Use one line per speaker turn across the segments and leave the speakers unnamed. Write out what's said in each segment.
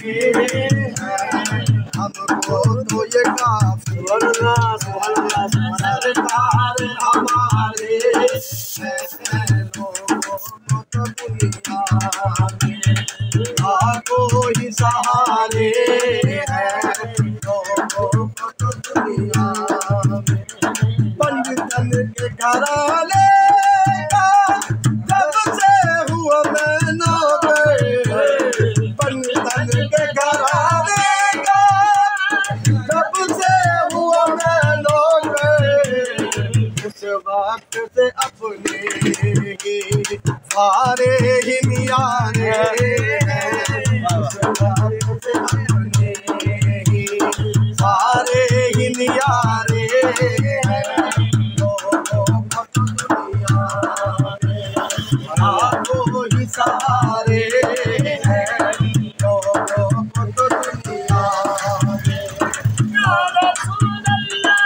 काफी है, हमको तो ये काफी। सरकार हमारे लोगों को तो दुनिया में लाखों ही सहारे हैं, लोगों को तो दुनिया में। पंडितन के घराने का जब से हुआ मैं नौकर, पंडितन के घराने का जब से हुआ मैं नौकर, उस वक्त से अपने ही सारे ही नियारे हैं, उस वक्त से अपने ही सारे ही नियारे हैं, लोगों को तो दुनिया में लाखों ही सहारे हैं, लोगों को तो दुनिया में। या रसूल अल्लाह,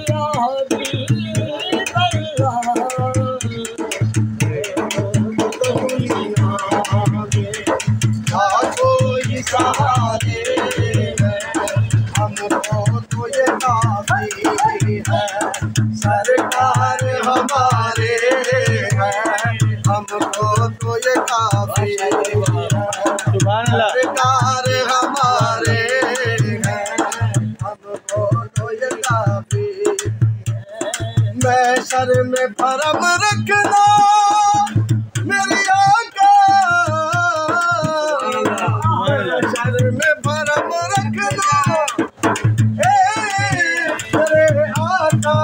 या हबीब अल्लाह, लाखों ही सहारे हैं, हमको तो ये काफी है। सरकार हमारे हैं, हमको तो ये काफी है। सरकार हमारे हैं, हमको तो ये काफी। मैं शर में भरम रखना मेरी आका, शर में भरम रखना मेरे आका।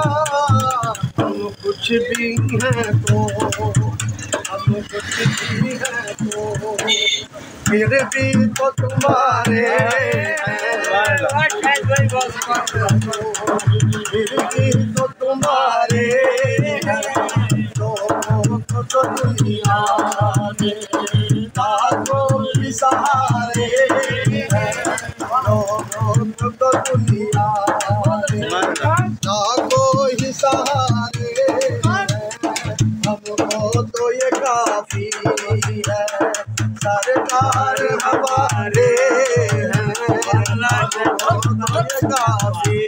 हम कुछ भी हैं तो, हम कुछ भी हैं तो, फिर भी तो तुम्हारे हैं, फिर भी तो तुम्हारे हैं, लोगों को तो दुनिया में लाखों ही सहारे हैं, लोगों को तो दुनिया में लाखों ही सहारे हैं, हमको तो ये काफी है। सरकार हमारे हैं, हमको तो ये काफी